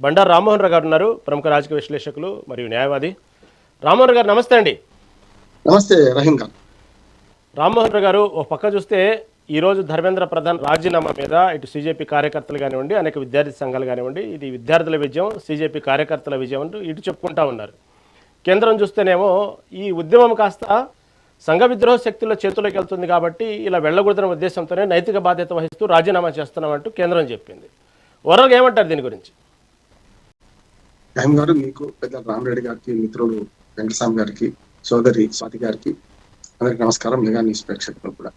బండారు రామ్మోహన్ రావు గారు ఉన్నారు, ప్రముఖ రాజకీయ విశ్లేషకులు మరియు న్యాయవాది. రామ్మోహన్ గారు నమస్తే అండి. నమస్తే రహీం గారు. రామ్మోహన్ రావు గారు, ఒక పక్క చూస్తే ఈరోజు ధర్మేంద్ర ప్రధాన్ రాజీనామా మీద ఇటు సీజేపీ కార్యకర్తలు కానివ్వండి, అనేక విద్యార్థి సంఘాలు కానివ్వండి, ఇది విద్యార్థుల విజయం, సీజేపీ కార్యకర్తల విజయం అంటూ ఇటు చెప్పుకుంటా ఉన్నారు. కేంద్రం చూస్తేనేమో ఈ ఉద్యమం కాస్త సంఘ విద్రోహ శక్తుల చేతుల్లోకి వెళ్తుంది కాబట్టి ఇలా వెళ్ళకూడదన్న ఉద్దేశంతోనే నైతిక బాధ్యత వహిస్తూ రాజీనామా చేస్తున్నామంటూ కేంద్రం చెప్పింది. ఓవరాల్గా ఏమంటారు దీని గురించి? రహీం గారు, మీకు పెద్ద రామరెడ్డి గారికి, మిత్రులు వెంకటస్వామి గారికి, సోదరి స్వాతి గారికి అందరికి నమస్కారం. మెగా న్యూస్ ప్రేక్షకులు కూడా.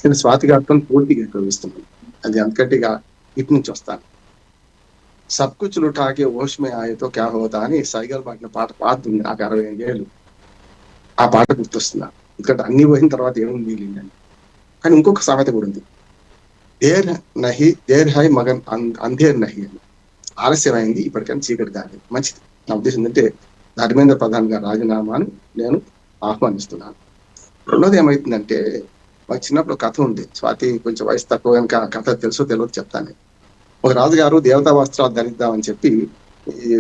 నేను స్వాతి గారితో పూర్తిగా గౌరవిస్తున్నాను. అది అంతకంటిగా ఇటు నుంచి వస్తాను. సబ్ కుచ్ లుటాకే ఓష్ మే ఆయతో క్యా హోతా అని సైగల్ పాడిన పాట పాడుతుంది. నాకు 65 ఏళ్ళు. ఆ పాట గుర్తొస్తున్నా. ఎందుకంటే అన్ని పోయిన తర్వాత ఏముంది మిగిలిందని. కానీ ఇంకొక సామెత కూడా ఉంది, దేర్ హై మగన్ అంధేర్ నహి అని. ఆలస్యమైంది, ఇప్పటికైనా చీకటి కాదు. మంచిది. నా ఉద్దేశం ఏంటంటే ధర్మేంద్ర ప్రధాన్ గారి రాజీనామాను నేను ఆహ్వానిస్తున్నాను. రెండోది ఏమైతుందంటే, మాకు చిన్నప్పుడు కథ ఉంది. స్వాతి కొంచెం వయసు తక్కువ కనుక కథ తెలుసో తెలియదు చెప్తాను. ఒక రాజుగారు దేవతా వస్త్రాలు ధరిద్దామని చెప్పి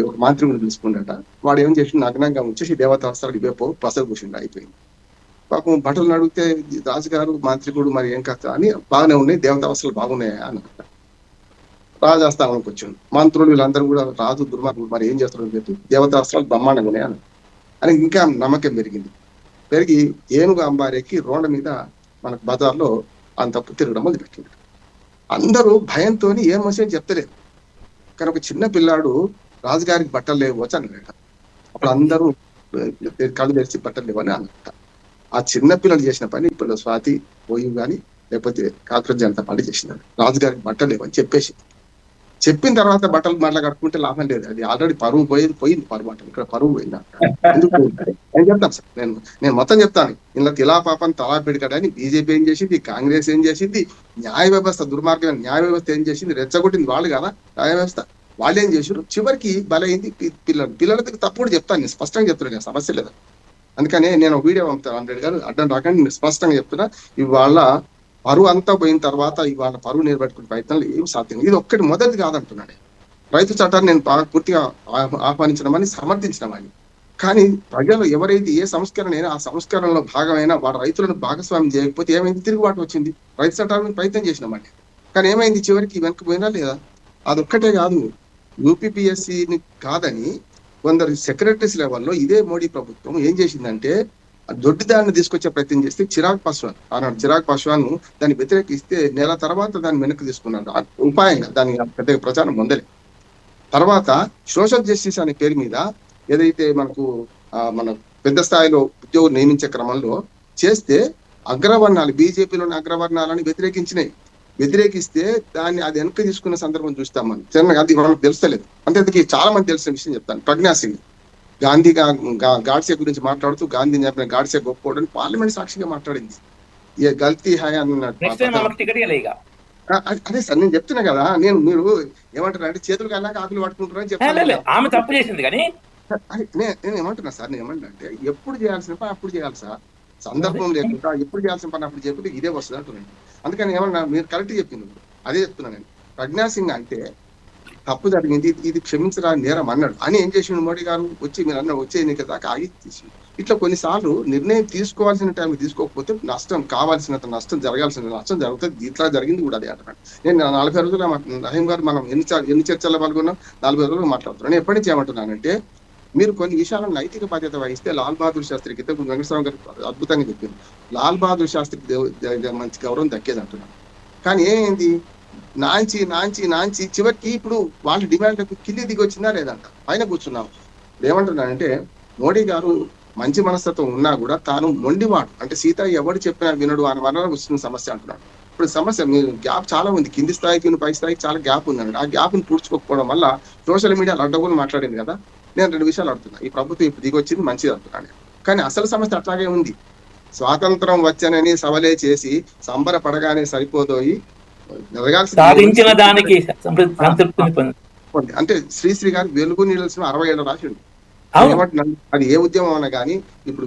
ఒక మాంత్రికుడు తీసుకుండట. వాడు ఏం చేసి నగ్నంగా ఉంచేసి దేవతా వస్త్రాలు ఇవేపో పసలు కూర్చుండి అయిపోయింది. పాపం బట్టలు అడిగితే రాజుగారు మాంత్రికుడు మరి ఏం కథ అని, బాగానే ఉన్నాయి దేవతా వస్త్రాలు బాగున్నాయా అన్నమాట. రాజాస్థానంలోకి వచ్చాడు. మంత్రులు వీళ్ళందరూ కూడా రాజు దుర్మార్గుడు మరి ఏం చేస్తారని చెప్పి దేవతా వస్త్రాలు బ్రహ్మాండంగా ఉన్నాయి అని ఇంకా నమ్మకం పెరిగింది. పెరిగి ఏనుగు అంబారెక్కి రోడ్ల మీద మనకు బజార్లో అంతప్పు తిరగడం మొదలుపెట్టింది. అందరూ భయంతో ఏం మనిషి అని చెప్తలేదు. కానీ ఒక చిన్న పిల్లాడు రాజుగారికి బట్టలు లేవచ్చు అన్నమాట. అప్పుడు అందరూ కళ్ళు తెరిచి బట్టలు లేవని అన్నమాట. ఆ చిన్న పిల్లలు చేసిన పని ఇప్పుడు స్వాతి పోయి కానీ లేకపోతే కాంగ్రెస్ జనతా పార్టీ చేసినారు. రాజుగారికి బట్టలు లేవని చెప్పేసి, చెప్పిన తర్వాత బట్టలు మళ్ళీ కట్టుకుంటే లాభం లేదు. అది ఆల్రెడీ పరువు పోయింది పరువు అంటే ఇక్కడ పరువు పోయింది. ఎందుకు నేను చెప్తాను సార్, నేను మొత్తం చెప్తాను. ఇలా తిలా పాపని తలా పెడకడని బీజేపీ ఏం చేసింది, కాంగ్రెస్ ఏం చేసింది, న్యాయ వ్యవస్థ దుర్మార్గమైన న్యాయ వ్యవస్థ ఏం చేసింది, రెచ్చగొట్టింది వాళ్ళు కదా న్యాయ వ్యవస్థ. వాళ్ళు ఏం చేసారు, చివరికి బలైంది పిల్లలకి. తప్పుడు చెప్తాను, నేను స్పష్టంగా చెప్తున్నాను, సమస్య లేదు. అందుకనే నేను వీడియో పంపుతాను. 100 గారు అడ్డం రాకండి, నేను స్పష్టంగా చెప్తున్నా. ఇవాళ పరువు అంతా పోయిన తర్వాత ఇవాళ పరువు నిలబెట్టుకునే ప్రయత్నాలు ఏం సాధ్యం. ఇది ఒక్కటి మొదటిది కాదంటున్నాడు. రైతు చట్టాన్ని నేను పూర్తిగా ఆహ్వానించడమని సమర్థించడమని. కానీ ప్రజలు ఎవరైతే ఏ సంస్కరణ అయినా ఆ సంస్కరణలో భాగమైనా వాళ్ళ రైతులను భాగస్వామ్యం చేయకపోతే ఏమైంది, తిరుగుబాటు వచ్చింది. రైతు చట్టాలను ప్రయత్నం చేసినామండి. కానీ ఏమైంది, చివరికి వెనక్కిపోయినా లేదా. అదొక్కటే కాదు, యూపీపీఎస్సీని కాదని కొందరు సెక్రటరీస్ లెవెల్లో ఇదే మోడీ ప్రభుత్వం ఏం చేసిందంటే దొడ్డిదాన్ని తీసుకొచ్చే ప్రయత్నం చేస్తే చిరాగ్ పాస్వాన్ దాన్ని వ్యతిరేకిస్తే నెల తర్వాత దాన్ని వెనక్కి తీసుకున్నాడు. ఉపాయంగా దాని పెద్దగా ప్రచారం పొందలే. తర్వాత సోషల్ జస్టిస్ అనే పేరు మీద ఏదైతే మనకు మన పెద్ద స్థాయిలో ఉద్యోగులు నియమించే క్రమంలో చేస్తే అగ్రవర్ణాలు, బీజేపీలోని అగ్రవర్ణాలని వ్యతిరేకిస్తే దాన్ని అది వెనక్కి తీసుకున్న సందర్భం చూస్తాం మనం. చిన్న అది మనకు తెలుస్తలేదు. అంటే చాలా మంది తెలిసిన విషయం చెప్తాను. ప్రజ్ఞా సింగ్ గాంధీ గాడ్సే గురించి మాట్లాడుతూ గాంధీ చెప్పిన గాడ్సే గొప్పవాడని పార్లమెంట్ సాక్షిగా మాట్లాడింది. ఏ గల్తీ హాయ్ అన్నట్టు. అదే సార్ నేను చెప్తున్నా కదా, మీరు ఏమంటారు అంటే చేతులు కన్నా ఆకులు పట్టుకుంటారని చెప్తాను. నేను ఏమంటున్నా సార్, నేను ఏమంటున్నా అంటే ఎప్పుడు చేయాల్సిన పని అప్పుడు చేయాలి సార్. సందర్భం లేకుండా ఎప్పుడు చేయాల్సిన పని అప్పుడు చెప్పి ఇదే వస్తుంది అంటున్నాను. అందుకని ఏమన్నా మీరు కరెక్ట్ చెప్పింది, అదే చెప్తున్నాను నేను. ప్రజ్ఞా సింగ్ అంటే తప్పు జరిగింది, ఇది క్షమించరా నేరం అన్నాడు అని ఏం చేసిండు మోడీ గారు వచ్చి, మీరు అన్న వచ్చే ఎన్నిక దాకా ఆగి తీసి. ఇట్లా కొన్నిసార్లు నిర్ణయం తీసుకోవాల్సిన టైంకి తీసుకోకపోతే నష్టం, కావాల్సినంత నష్టం జరగాల్సిన నష్టం జరుగుతుంది. ఇట్లా జరిగింది కూడా అదే అంటున్నాడు. నేను 40 రోజులు రహీం గారు మనం ఎన్ని చర్చల్లో పాల్గొన్నాం, 40 రోజులు మాట్లాడుతున్నాను. నేను ఎప్పటి నుంచి ఏమంటున్నానంటే, మీరు కొన్ని విషయాలను నైతిక బాధ్యత వహిస్తే లాల్ బహదూర్ శాస్త్రి కింద వెంకటస్వామి గారు అద్భుతంగా చెప్పింది. లాల్ బహదూర్ శాస్త్రికి మంచి గౌరవం దక్కేది అంటున్నాను. కానీ ఏమైంది, నాంచి చివరికి ఇప్పుడు వాళ్ళ డిమాండ్ కింది దిగి వచ్చిందా లేదంట. పైన కూర్చున్నాం. ఏమంటున్నానంటే, మోడీ గారు మంచి మనస్తత్వం ఉన్నా కూడా తాను మొండివాడు. అంటే సీత ఎవరు చెప్పినా వినడు అని వల్ల వస్తున్న సమస్య అంటున్నాడు. ఇప్పుడు సమస్య మీరు గ్యాప్ చాలా ఉంది, కింది స్థాయికి పై స్థాయికి చాలా గ్యాప్ ఉందండి. ఆ గ్యాప్ ని పూడ్చుకోకపోవడం వల్ల సోషల్ మీడియాలో అడ్డగోలు మాట్లాడింది కదా. నేను 2 విషయాలు అడుగుతున్నా. ఈ ప్రభుత్వం ఇప్పుడు దిగి వచ్చింది మంచిది అంటున్నాను. కానీ అసలు సమస్య అట్లాగే ఉంది. స్వాతంత్రం వచ్చనని సవలే చేసి సంబరపడగానే సరిపోదోయి సాధించిన దానికి అంటే శ్రీశ్రీ గారు వెలుగు నిలసిన 60 ఏళ్ళు రాసిండు. ఏమంటున్నాను, అది ఏ ఉద్యమం అన్నా కానీ ఇప్పుడు